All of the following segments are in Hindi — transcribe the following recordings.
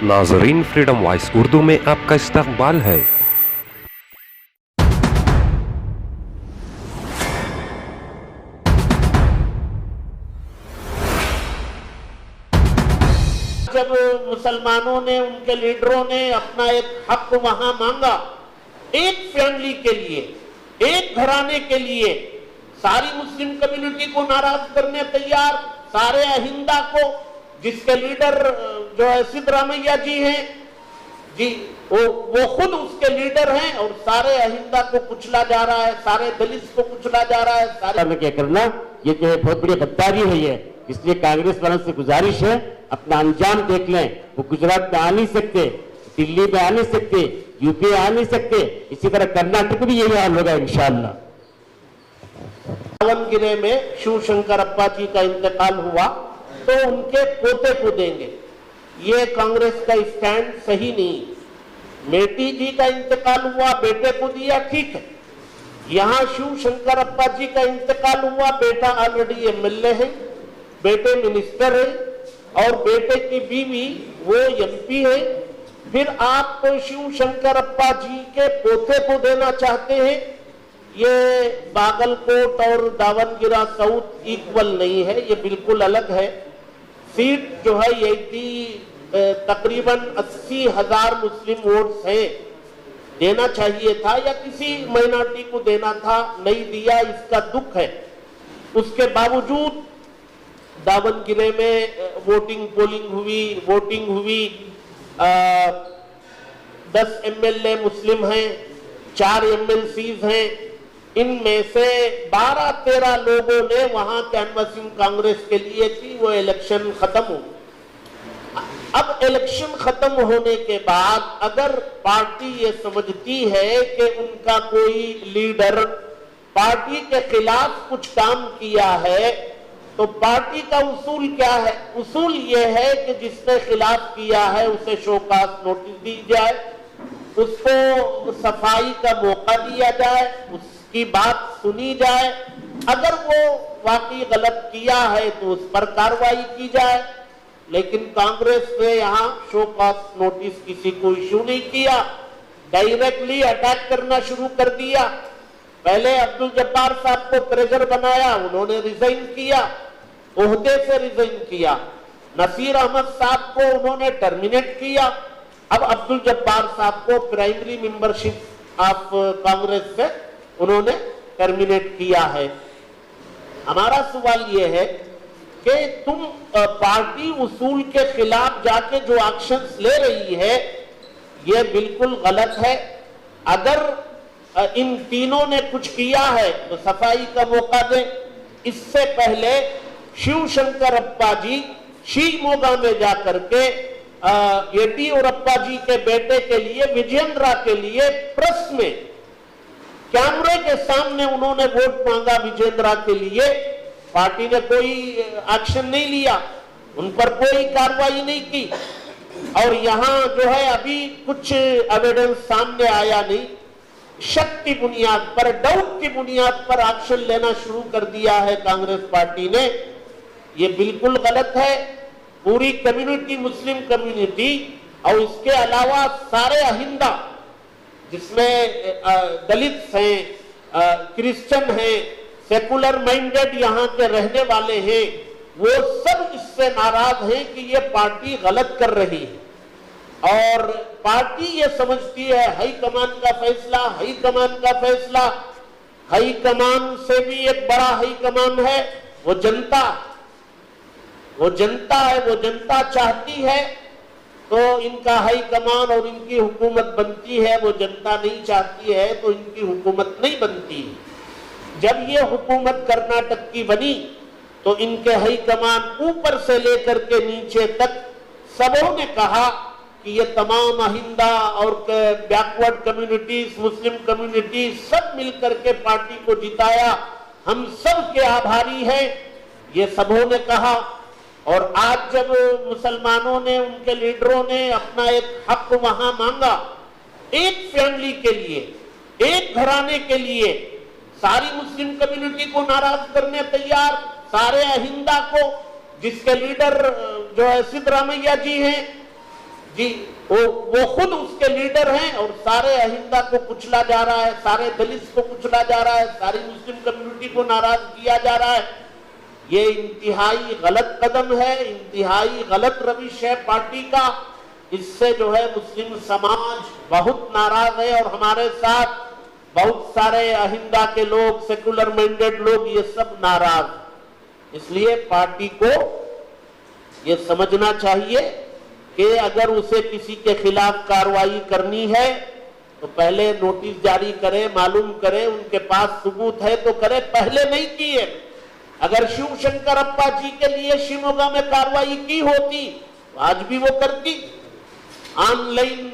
नाजरीन, फ्रीडम वॉइस उर्दू में आपका इस्तकबाल है। जब मुसलमानों ने, उनके लीडरों ने अपना एक हक वहां मांगा, एक फैमिली के लिए, एक घराने के लिए, सारी मुस्लिम कम्युनिटी को नाराज करने तैयार, सारे अहिंदा को, जिसके लीडर जो है सिद्धरामैया जी हैं, जी वो खुद उसके लीडर हैं, और सारे अहिंदा को कुचला जा रहा है, सारे दलित को कुचला जा रहा है। सारे क्या करना, ये जो है बहुत बड़ी गद्दारी है ये। इसलिए कांग्रेस वालों से गुजारिश है, अपना अंजाम देख लें। वो गुजरात में आ नहीं सकते, दिल्ली में आ नहीं सकते, यूपी आ नहीं सकते, इसी तरह कर्नाटक भी यही हाल होगा इंशाअल्लाह। दावनगिरे में शिवशंकरप्पा जी का इंतकाल हुआ तो उनके पोते को देंगे, ये कांग्रेस का स्टैंड सही नहीं। मेटी जी का इंतकाल हुआ, बेटे को दिया, ठीक है। यहाँ शिवशंकरप्पा जी का इंतकाल हुआ, बेटा ऑलरेडी एमएलए है, बेटे मिनिस्टर है, और बेटे की बीवी वो एमपी है। फिर आप तो शिवशंकरप्पा जी के पोते को देना चाहते हैं। ये बागलकोट और दावनगिरा साउथ इक्वल नहीं है, ये बिल्कुल अलग है। सीट जो है ये तकरीबन 80,000 मुस्लिम वोट्स हैं, देना चाहिए था या किसी माइनॉरिटी को देना था, नहीं दिया, इसका दुख है। उसके बावजूद दावनगिरे में वोटिंग हुई। 10 एमएलए मुस्लिम हैं, 4 एमएलसीज हैं, इनमें से 12-13 लोगों ने वहां कैनवसिंग कांग्रेस के लिए की। वो इलेक्शन खत्म हो, अब इलेक्शन खत्म होने के बाद अगर पार्टी ये समझती है कि उनका कोई लीडर पार्टी के खिलाफ कुछ काम किया है, तो पार्टी का उसूल क्या है? उसूल ये है कि जिसने खिलाफ किया है उसे शोकास नोटिस दी जाए, उसको सफाई का मौका दिया जाए, उसकी बात सुनी जाए। अगर वो वाकई गलत किया है तो उस पर कार्रवाई की जाए। लेकिन कांग्रेस ने यहाँ शोकास नोटिस किसी को इश्यू नहीं किया, डायरेक्टली अटैक करना शुरू कर दिया। पहले अब्दुल जब्बार साहब को ट्रेजर बनाया, उन्होंने रिजाइन किया, ओहदे से रिजाइन किया। नसीर अहमद साहब को उन्होंने टर्मिनेट किया। अब अब्दुल जब्बार साहब को प्राइमरी मेंबरशिप ऑफ कांग्रेस से उन्होंने टर्मिनेट किया है। हमारा सवाल यह है कि तुम पार्टी उसूल के खिलाफ जाके जो एक्शंस ले रही है ये बिल्कुल गलत है। अगर इन तीनों ने कुछ किया है तो सफाई का मौका दें। इससे पहले शिवशंकरप्पा जी शिवमोगा में जाकर के येडियुरप्पा जी के बेटे के लिए, विजयेंद्रा के लिए प्रेस में कैमरे के सामने उन्होंने वोट मांगा विजयेंद्रा के लिए। पार्टी ने कोई एक्शन नहीं लिया, उन पर कोई कार्रवाई नहीं की। और यहाँ जो है अभी कुछ एविडेंस सामने आया नहीं, शक की बुनियाद पर, डाउट की बुनियाद पर एक्शन लेना शुरू कर दिया है कांग्रेस पार्टी ने। ये बिल्कुल गलत है। पूरी कम्युनिटी, मुस्लिम कम्युनिटी और इसके अलावा सारे अहिंदा, जिसमें दलित हैं, क्रिश्चियन हैं, सेकुलर माइंडेड यहाँ के रहने वाले हैं, वो सब इससे नाराज हैं कि ये पार्टी गलत कर रही है। और पार्टी ये समझती है हाईकमान का फैसला, हाईकमान का फैसला। हाईकमान से भी एक बड़ा हाईकमान है वो जनता। वो जनता है, वो जनता चाहती है तो इनका हाईकमान और इनकी हुकूमत बनती है। वो जनता नहीं चाहती है तो इनकी हुकूमत नहीं बनती। जब ये हुकूमत कर्नाटक की बनी तो इनके हाईकमान ऊपर से लेकर के नीचे तक सबों ने कहा कि ये तमाम अहिंदा और बैकवर्ड कम्युनिटीज, मुस्लिम कम्युनिटी सब मिलकर के पार्टी को जिताया, हम सब के आभारी हैं, ये सबों ने कहा। और आज जब मुसलमानों ने, उनके लीडरों ने अपना एक हक वहां मांगा, एक फैमिली के लिए, एक घराने के लिए, सारी मुस्लिम कम्युनिटी को नाराज करने तैयार, सारे अहिंदा को, जिसके लीडर जो है सिद्धरामैया जी हैं, जी वो खुद उसके लीडर हैं और सारे अहिंदा को कुचला जा रहा है, सारे दलित को कुचला जा रहा है, सारी मुस्लिम कम्युनिटी को नाराज किया जा रहा है। ये इंतहाई गलत कदम है, इंतहाई गलत रविश है पार्टी का। इससे जो है मुस्लिम समाज बहुत नाराज है और हमारे साथ बहुत सारे अहिंदा के लोग, सेकुलर माइंडेड लोग, ये सब नाराज। इसलिए पार्टी को ये समझना चाहिए कि अगर उसे किसी के खिलाफ कार्रवाई करनी है तो पहले नोटिस जारी करे, मालूम करे, उनके पास सबूत है तो करे, पहले नहीं किए। अगर शिव शंकरप्पा जी के लिए शिवमोगा में कार्रवाई की होती तो आज भी वो करती। ऑनलाइन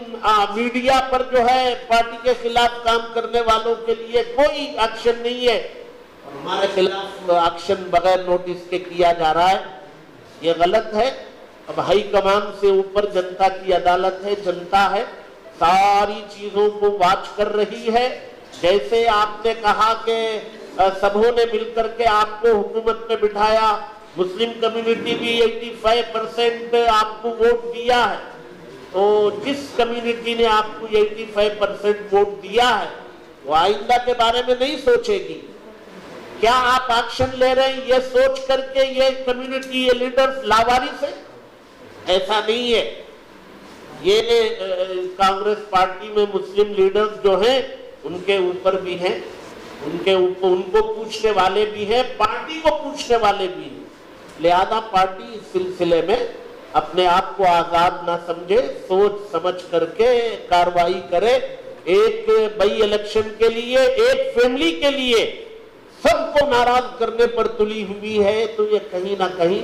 मीडिया पर जो है पार्टी के खिलाफ काम करने वालों के लिए कोई एक्शन नहीं है और हमारे खिलाफ एक्शन बगैर नोटिस के किया जा रहा है, ये गलत है। अब हाईकमान से ऊपर जनता की अदालत है, जनता है, सारी चीजों को वॉच कर रही है। जैसे आपने कहा कि सबों ने मिलकर के आपको हुकूमत में बिठाया, मुस्लिम कम्युनिटी भी 85% आपको वोट दिया है, तो जिस कम्युनिटी ने आपको 85% वोट दिया है वो आइंदा के बारे में नहीं सोचेगी। क्या आप एक्शन ले रहे हैं ये सोच करके ये कम्युनिटी, ये लीडर्स लावारिस है? ऐसा नहीं है। ये कांग्रेस पार्टी में मुस्लिम लीडर्स जो हैं उनके ऊपर भी हैं, उनके ऊपर उनको पूछने वाले भी हैं, पार्टी को पूछने वाले भी हैं। लिहाजा पार्टी इस सिलसिले में अपने आप को आजाद ना समझे, सोच समझ करके कार्रवाई करे। एक बाई इलेक्शन के लिए, एक फैमिली के लिए सबको नाराज करने पर तुली हुई है, तो ये कहीं ना कहीं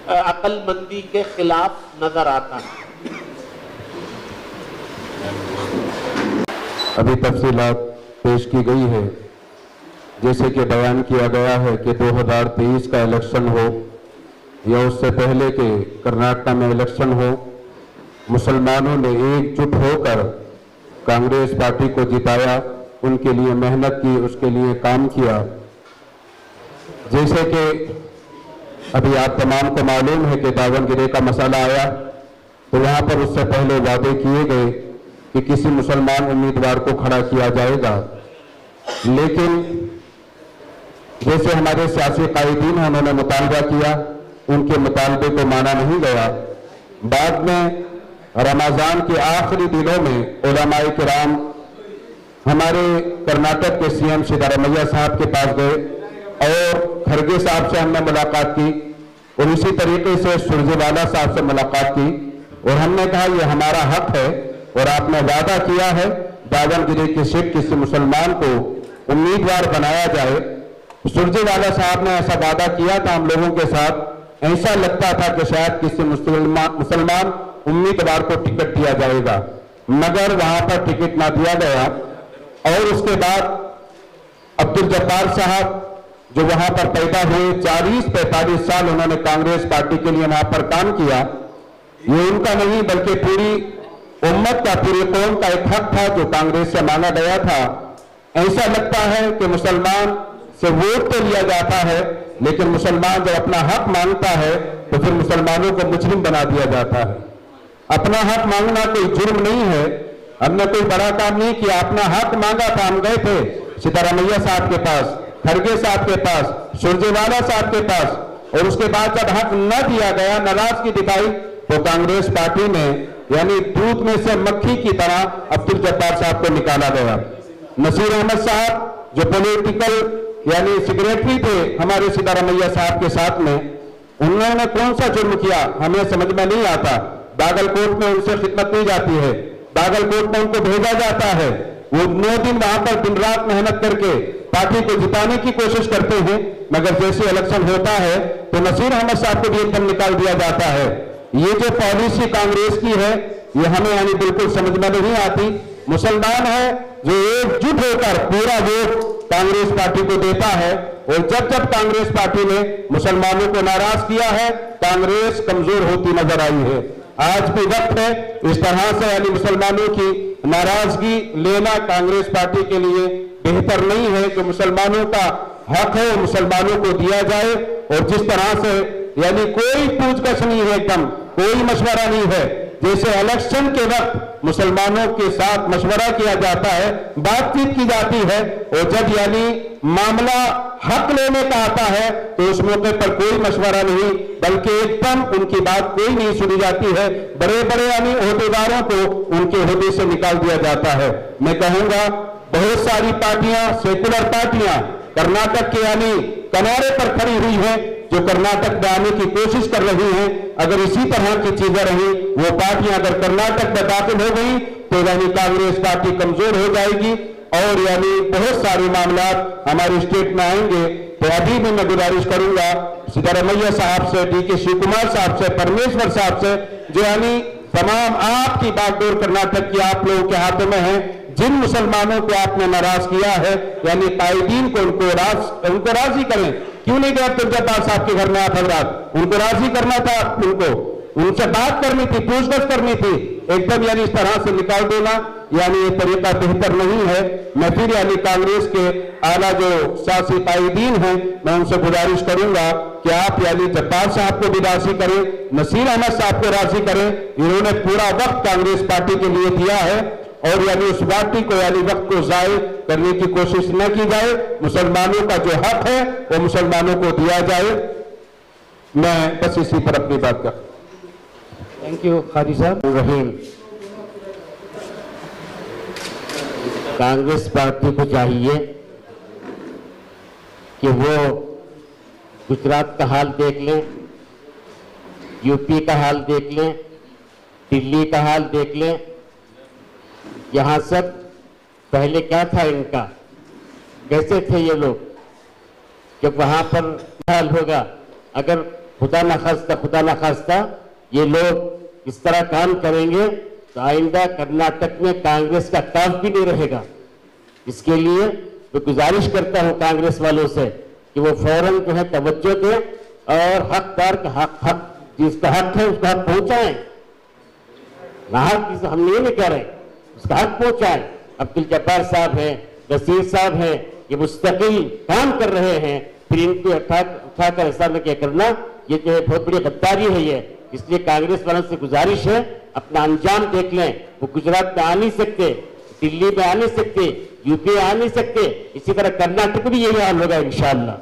अकलमंदी के खिलाफ नजर आता है। अभी तफसीलात पेश की गई है, जैसे कि बयान किया गया है कि 2023 का इलेक्शन हो या उससे पहले के कर्नाटक में इलेक्शन हो, मुसलमानों ने एकजुट होकर कांग्रेस पार्टी को जिताया, उनके लिए मेहनत की, उसके लिए काम किया। जैसे कि अभी आप तमाम को मालूम है कि दावनगिरी का मसला आया तो वहां पर उससे पहले वादे किए गए कि किसी मुसलमान उम्मीदवार को खड़ा किया जाएगा, लेकिन जैसे हमारे सियासी कायदीन हैं उन्होंने मुतालबा किया, उनके मुतालबे को माना नहीं गया। बाद में रमजान के आखिरी दिनों में उलमाए किराम हमारे कर्नाटक के सीएम सिद्धारमैया साहब के पास गए और खरगे साहब से हमने मुलाकात की और इसी तरीके से सुरजेवाला साहब से मुलाकात की और हमने कहा यह हमारा हक है और आपने वादा किया है दावनगिरी की सीट किसी मुसलमान को उम्मीदवार बनाया जाए। सुरजेवाला साहब ने ऐसा वादा किया था हम लोगों के साथ, ऐसा लगता था कि शायद किसी मुसलमान उम्मीदवार को टिकट दिया जाएगा, मगर वहां पर टिकट ना दिया गया। और उसके बाद अब्दुल जब्बार साहब जो वहां पर पैदा हुए, 40-45 साल उन्होंने कांग्रेस पार्टी के लिए वहां पर काम किया। ये उनका नहीं बल्कि पूरी उम्मत का, पूरी कौम का एक हक था जो कांग्रेस से मांगा गया था। ऐसा लगता है कि मुसलमान से वोट तो लिया जाता है, लेकिन मुसलमान जब अपना हक मांगता है तो फिर मुसलमानों को मुजरिम बना दिया जाता है। अपना हक मांगना कोई जुर्म नहीं है, हमने कोई बड़ा काम नहीं किया, अपना हक मांगा था। हम गए थे सिद्धारमैया साहब के पास, खरगे साहब के पास, सुरजेवाला साहब के पास, और उसके बाद जब हक न दिया गया, नाराजगी दिखाई, तो कांग्रेस पार्टी ने यानी दूध में से मक्खी की तरह अब्दुल जब्बार साहब को निकाला गया। नसीर अहमद साहब जो पॉलिटिकल यानी सेक्रेटरी थे हमारे सिद्धारमैया साहब के साथ में, उन्होंने कौन सा जुर्म किया हमें समझ में नहीं आता। बागलकोट में उनसे खिदमत नहीं जाती है, बागलकोट में उनको भेजा जाता है, वो 9 दिन वहां पर दिन रात मेहनत करके पार्टी को जिताने की कोशिश करते हैं, मगर जैसे इलेक्शन होता है तो नसीर अहमद साहब को भी एकदम निकाल दिया जाता है। ये जो पॉलिसी कांग्रेस की है ये हमें यानी बिल्कुल समझ में नहीं आती। मुसलमान है जो एकजुट होकर पूरा वोट कांग्रेस पार्टी को देता है, और जब जब कांग्रेस पार्टी ने मुसलमानों को नाराज किया है, कांग्रेस कमजोर होती नजर आई है। आज भी वक्त है इस तरह से यानी मुसलमानों की नाराजगी लेना कांग्रेस पार्टी के लिए बेहतर नहीं है। जो मुसलमानों का हक है वो मुसलमानों को दिया जाए, और जिस तरह से यानी कोई पूछगछ नहीं है, एकदम कोई मशवरा नहीं है। जैसे इलेक्शन के वक्त मुसलमानों के साथ मशवरा किया जाता है, बातचीत की जाती है, और जब यानी मामला हक लेने का आता है तो उस मौके पर कोई मशवरा नहीं, बल्कि एकदम उनकी बात कोई नहीं सुनी जाती है। बड़े बड़े यानी ओहदेदारों को उनके ओहदे से निकाल दिया जाता है। मैं कहूंगा बहुत सारी पार्टियां, सेकुलर पार्टियां कर्नाटक के यानी किनारे पर खड़ी हुई हैं, जो कर्नाटक में आने की कोशिश कर रही हैं। अगर इसी तरह की चीजें रही, वो पार्टियां अगर कर्नाटक में दाखिल हो गई तो यानी कांग्रेस पार्टी कमजोर हो जाएगी और यानी बहुत सारे मामला हमारे स्टेट में आएंगे। तो अभी भी मैं गुजारिश करूंगा सिद्धरामैया साहब से, डीके शिव कुमार साहब से, परमेश्वर साहब से, जो यानी तमाम आपकी बागडोर कर्नाटक की आप लोगों के हाथों में है। जिन मुसलमानों को आपने नाराज किया है यानी कायदीन को उनको राजी करें। क्यों नहीं गए अब्दुल जब्बार साहब के घर में आप हजरात? उनको राजी करना था, उनसे बात करनी थी, पूछताछ करनी थी। एकदम यानी इस तरह से निकाल देना यानी ये तरीका बेहतर नहीं है। मैं फिर यानी कांग्रेस के आला जो सियासी कायदीन हैं, मैं उनसे गुजारिश करूंगा कि आप यानी जब्बार साहब को भी राजी करें, नसीर अहमद साहब को राजी करें। इन्होंने पूरा वक्त कांग्रेस पार्टी के लिए दिया है और यानी उस पार्टी को यानी वक्त को जाये करने की कोशिश न की जाए। मुसलमानों का जो हक है वो मुसलमानों को दिया जाए। मैं बस इसी पर अपनी बात कर। थैंक यू खादी साहब। रहीम, कांग्रेस पार्टी को चाहिए कि वो गुजरात का हाल देख लें, यूपी का हाल देख लें, दिल्ली का हाल देख लें। यहां सब पहले क्या था इनका, कैसे थे ये लोग, जब वहां पर हाल होगा, अगर खुदा न खास्ता ये लोग इस तरह काम करेंगे तो आइंदा कर्नाटक में कांग्रेस का कफ भी नहीं रहेगा। इसके लिए मैं गुजारिश करता हूं कांग्रेस वालों से कि वो फौरन जो है तवज्जो दें और हकदार का हक जिसका हक है उसका हक पहुंचाएं। नाहक हम नहीं कह रहे, उसका हक पहुंचाएं। अब्दुल जब्बार साहब हैं, नसीर साहब हैं, ये मुस्तकिल काम कर रहे हैं, फिर इनको उठाकर ऐसा न क्या करना, ये जो है बहुत बड़ी गद्दारी है ये। इसलिए कांग्रेस वालों से गुजारिश है अपना अंजाम देख लें। वो गुजरात में आ नहीं सकते, दिल्ली में आ नहीं सकते, यूपी आ नहीं सकते, इसी तरह कर्नाटक भी यही हाल होगा इंशाअल्लाह।